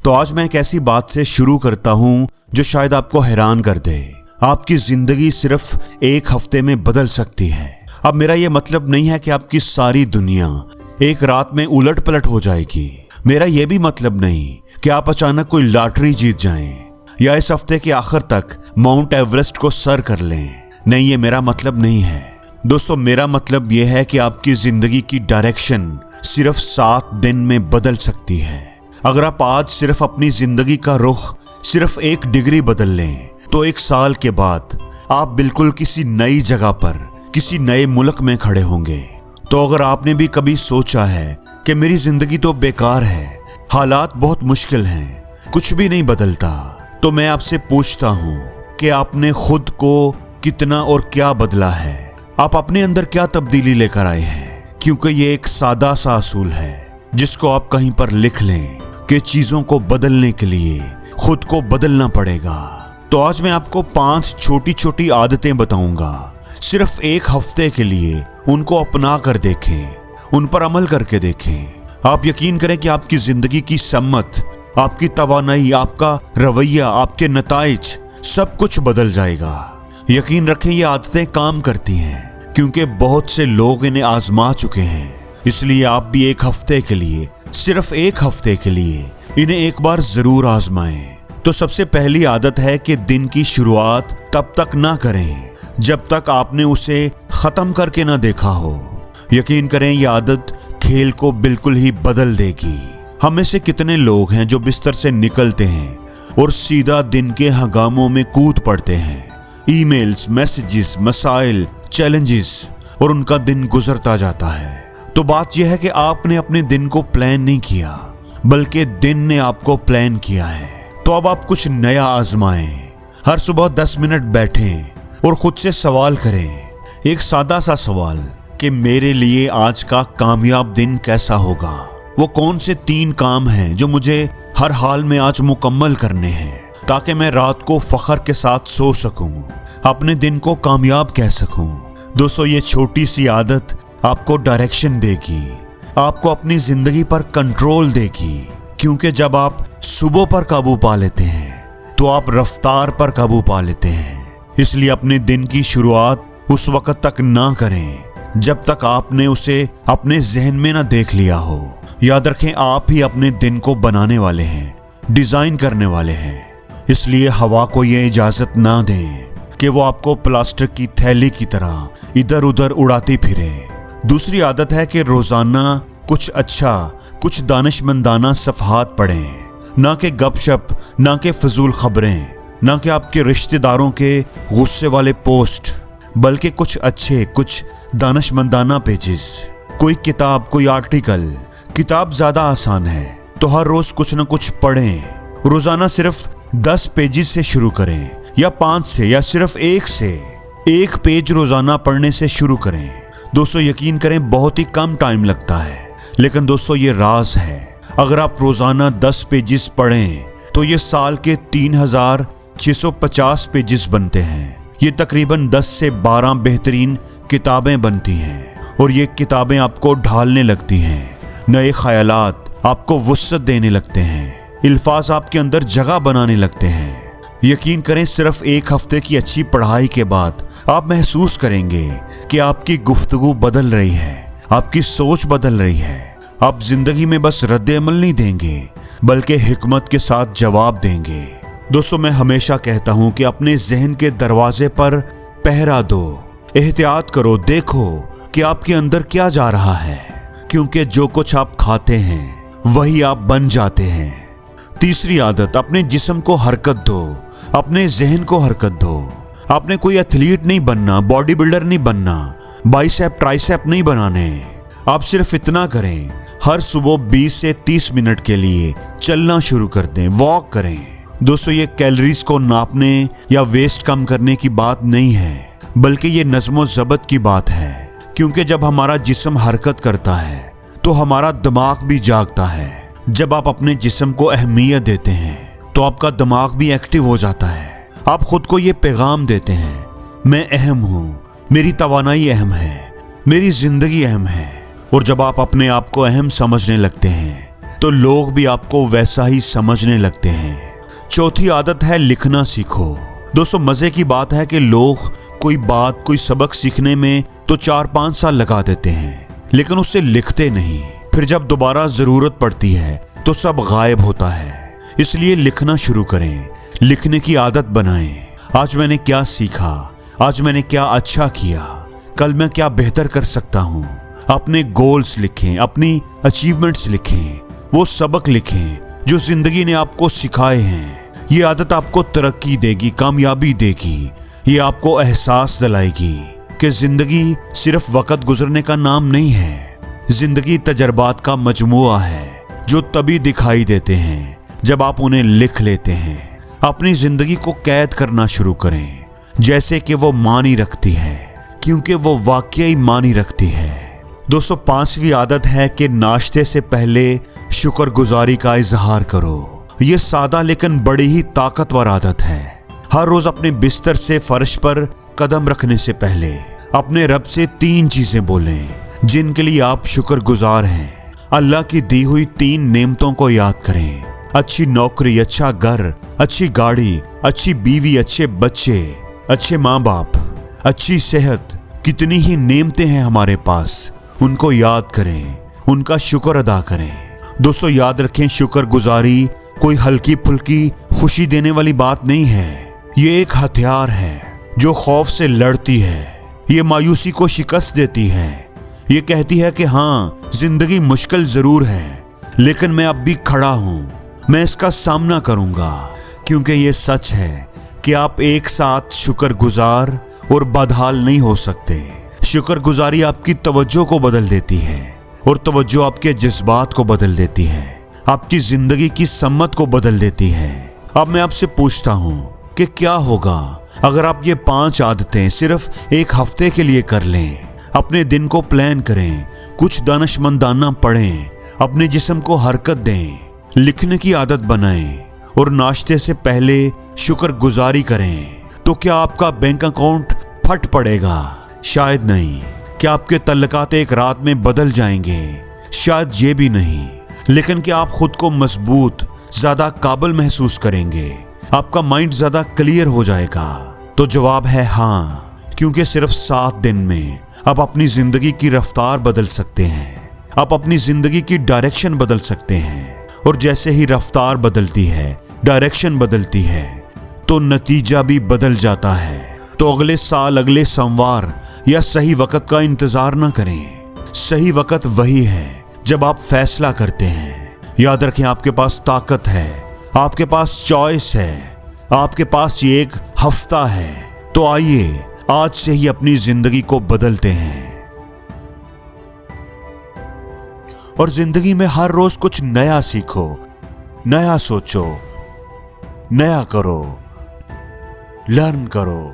तो आज मैं एक ऐसी बात से शुरू करता हूँ जो शायद आपको हैरान कर दे। आपकी जिंदगी सिर्फ एक हफ्ते में बदल सकती है। अब मेरा ये मतलब नहीं है कि आपकी सारी दुनिया एक रात में उलट पलट हो जाएगी। मेरा ये भी मतलब नहीं कि आप अचानक कोई लॉटरी जीत जाएं या इस हफ्ते के आखिर तक माउंट एवरेस्ट को सर कर लें। नहीं, ये मेरा मतलब नहीं है दोस्तों। मेरा मतलब ये है कि आपकी जिंदगी की डायरेक्शन सिर्फ 7 दिन में बदल सकती है। अगर आप आज सिर्फ अपनी जिंदगी का रुख सिर्फ 1 डिग्री बदल लें तो 1 साल के बाद आप बिल्कुल किसी नई जगह पर, किसी नए मुल्क में खड़े होंगे। तो अगर आपने भी कभी सोचा है कि मेरी जिंदगी तो बेकार है, हालात बहुत मुश्किल हैं, कुछ भी नहीं बदलता, तो मैं आपसे पूछता हूँ कि आपने खुद को कितना और क्या बदला है। आप अपने अंदर क्या तब्दीली लेकर आए हैं, क्योंकि ये एक सादा सा असूल है जिसको आप कहीं पर लिख लें कि चीजों को बदलने के लिए खुद को बदलना पड़ेगा। तो आज मैं आपको 5 छोटी छोटी आदतें बताऊंगा। सिर्फ 1 हफ्ते के लिए उनको अपना कर देखें, उन पर अमल करके देखें। आप यकीन करें कि आपकी जिंदगी की सम्मत, आपकी तवानाई, आपका रवैया, आपके नताइज सब कुछ बदल जाएगा। यकीन रखें ये आदतें काम करती हैं, क्योंकि बहुत से लोग इन्हें आजमा चुके हैं। इसलिए आप भी 1 हफ्ते के लिए, सिर्फ 1 हफ्ते के लिए इन्हें एक बार जरूर आजमाएं। तो सबसे पहली आदत है कि दिन की शुरुआत तब तक ना करें जब तक आपने उसे खत्म करके ना देखा हो। यकीन करें ये आदत खेल को बिल्कुल ही बदल देगी। हम में से कितने लोग हैं जो बिस्तर से निकलते हैं और सीधा दिन के हंगामों में कूद पड़ते हैं। ईमेल्स, मैसेजेस, मसाइल, चैलेंजेस, और उनका दिन गुजरता जाता है। तो बात यह है कि आपने अपने दिन को प्लान नहीं किया, बल्कि दिन ने आपको प्लान किया है। तो अब आप कुछ नया आजमाएं। हर सुबह 10 मिनट बैठें और खुद से सवाल करें, एक सादा सा सवाल कि मेरे लिए आज का कामयाब दिन कैसा होगा। वो कौन से 3 काम हैं जो मुझे हर हाल में आज मुकम्मल करने हैं, ताकि मैं रात को फख्र के साथ सो सकूं, अपने दिन को कामयाब कह सकूं। दोस्तों, ये छोटी सी आदत आपको डायरेक्शन देगी, आपको अपनी जिंदगी पर कंट्रोल देगी। क्योंकि जब आप सुबह पर काबू पा लेते हैं तो आप रफ्तार पर काबू पा लेते हैं। इसलिए अपने दिन की शुरुआत उस वक्त तक ना करें जब तक आपने उसे अपने जहन में ना देख लिया हो। याद रखें, आप ही अपने दिन को बनाने वाले हैं, डिजाइन करने वाले हैं। इसलिए हवा को ये इजाजत ना दें कि वो आपको प्लास्टिक की थैली की तरह इधर उधर उड़ाती फिरे। दूसरी आदत है कि रोजाना कुछ अच्छा, कुछ दानिशमंदाना सफ़हात पढ़ें। ना कि गपशप, ना कि फजूल खबरें, ना कि आपके रिश्तेदारों के गुस्से वाले पोस्ट, बल्कि कुछ अच्छे, कुछ दानिशमंदाना पेजेस। कोई किताब, कोई आर्टिकल। किताब ज़्यादा आसान है तो हर रोज़ कुछ ना कुछ पढ़ें। रोज़ाना सिर्फ 10 पेजेस से शुरू करें, या 5 से, या सिर्फ 1 से। 1 पेज रोज़ाना पढ़ने से शुरू करें। दोस्तों, यकीन करें बहुत ही कम टाइम लगता है, लेकिन दोस्तों ये राज है। अगर आप रोज़ाना 10 पेजेस पढ़ें तो ये साल के 3650 पेजेस बनते हैं। ये तकरीबन 10 से 12 बेहतरीन किताबें बनती हैं, और ये किताबें आपको ढालने लगती हैं। नए ख्यालात आपको वुस्अत देने लगते हैं, अल्फाज आपके अंदर जगह बनाने लगते हैं। यकीन करें, सिर्फ 1 हफ्ते की अच्छी पढ़ाई के बाद आप महसूस करेंगे कि आपकी गुफ्तगू बदल रही है, आपकी सोच बदल रही है। आप जिंदगी में बस रद्द अमल नहीं देंगे, बल्कि हिकमत के साथ जवाब देंगे। दोस्तों, मैं हमेशा कहता हूं कि अपने जहन के दरवाजे पर पहरा दो, एहतियात करो, देखो कि आपके अंदर क्या जा रहा है, क्योंकि जो कुछ आप खाते हैं वही आप बन जाते हैं। तीसरी आदत, अपने जिस्म को हरकत दो, अपने जहन को हरकत दो। आपने कोई एथलीट नहीं बनना, बॉडी बिल्डर नहीं बनना, बाइसेप ट्राइसेप नहीं बनाने। आप सिर्फ इतना करें, हर सुबह 20 से 30 मिनट के लिए चलना शुरू कर दें, वॉक करें। दोस्तों, ये कैलोरीज को नापने या वेस्ट कम करने की बात नहीं है, बल्कि ये नज़्म ज़ब्त की बात है। क्योंकि जब हमारा जिस्म हरकत करता है तो हमारा दिमाग भी जागता है। जब आप अपने जिस्म को अहमियत देते हैं तो आपका दिमाग भी एक्टिव हो जाता है। आप खुद को ये पैगाम देते हैं, मैं अहम हूँ, मेरी तवानाई अहम है, मेरी जिंदगी अहम है। और जब आप अपने आप को अहम समझने लगते हैं तो लोग भी आपको वैसा ही समझने लगते हैं। चौथी आदत है लिखना सीखो। दोस्तों, मजे की बात है कि लोग कोई बात, कोई सबक सीखने में तो 4-5 साल लगा देते हैं, लेकिन उससे लिखते नहीं। फिर जब दोबारा जरूरत पड़ती है तो सब गायब होता है। इसलिए लिखना शुरू करें, लिखने की आदत बनाएं। आज मैंने क्या सीखा, आज मैंने क्या अच्छा किया, कल मैं क्या बेहतर कर सकता हूँ। अपने गोल्स लिखें, अपनी अचीवमेंट्स लिखें, वो सबक लिखें जो जिंदगी ने आपको सिखाए हैं। ये आदत आपको तरक्की देगी, कामयाबी देगी। ये आपको एहसास दिलाएगी कि जिंदगी सिर्फ वक्त गुजरने का नाम नहीं है। जिंदगी तजर्बात का मजमुआ है जो तभी दिखाई देते हैं जब आप उन्हें लिख लेते हैं। अपनी जिंदगी को कैद करना शुरू करें जैसे कि वो मानी रखती है, क्योंकि वो वाकई मानी रखती है। दोस्तों, 5वीं आदत है कि नाश्ते से पहले शुक्रगुजारी का इजहार करो। ये सादा लेकिन बड़ी ही ताकतवर आदत है। हर रोज अपने बिस्तर से फर्श पर कदम रखने से पहले अपने रब से 3 चीजें बोलें जिनके लिए आप शुक्रगुजार हैं। अल्लाह की दी हुई 3 नेमतों को याद करें। अच्छी नौकरी, अच्छा घर, अच्छी गाड़ी, अच्छी बीवी, अच्छे बच्चे, अच्छे माँ बाप, अच्छी सेहत। कितनी ही नेमतें हैं हमारे पास, उनको याद करें, उनका शुक्र अदा करें। दोस्तों, याद रखें, शुक्रगुजारी कोई हल्की फुल्की खुशी देने वाली बात नहीं है। ये एक हथियार है जो खौफ से लड़ती है। ये मायूसी को शिकस्त देती है। ये कहती है कि हाँ, जिंदगी मुश्किल जरूर है, लेकिन मैं अब भी खड़ा हूं, मैं इसका सामना करूंगा। क्योंकि ये सच है कि आप एक साथ शुक्रगुजार और बदहाल नहीं हो सकते। शुक्रगुजारी आपकी तवज्जो को बदल देती है और तवज्जो आपके जज्बात को बदल देती है, आपकी जिंदगी की सम्मत को बदल देती है। अब मैं आपसे पूछता हूं कि क्या होगा अगर आप ये 5 आदतें सिर्फ एक हफ्ते के लिए कर लें। अपने दिन को प्लान करें, कुछ दानिशमंदाना पढ़ें, अपने जिस्म को हरकत दें, लिखने की आदत बनाएं और नाश्ते से पहले शुक्रगुजारी करें। तो क्या आपका बैंक अकाउंट फट पड़ेगा? शायद नहीं। क्या आपके तल्लुकात एक रात में बदल जाएंगे? शायद ये भी नहीं। लेकिन क्या आप खुद को मजबूत, ज्यादा काबिल महसूस करेंगे? आपका माइंड ज्यादा क्लियर हो जाएगा? तो जवाब है हाँ, क्योंकि सिर्फ 7 दिन में आप अपनी जिंदगी की रफ्तार बदल सकते हैं। आप अपनी जिंदगी की डायरेक्शन बदल सकते हैं। और जैसे ही रफ्तार बदलती है, डायरेक्शन बदलती है, तो नतीजा भी बदल जाता है। तो अगले साल, अगले सोमवार या सही वक्त का इंतजार ना करें। सही वक्त वही है जब आप फैसला करते हैं। याद रखें, आपके पास ताकत है, आपके पास चॉइस है, आपके पास ये एक हफ्ता है। तो आइए आज से ही अपनी जिंदगी को बदलते हैं और जिंदगी में हर रोज कुछ नया सीखो, नया सोचो, नया करो, लर्न करो।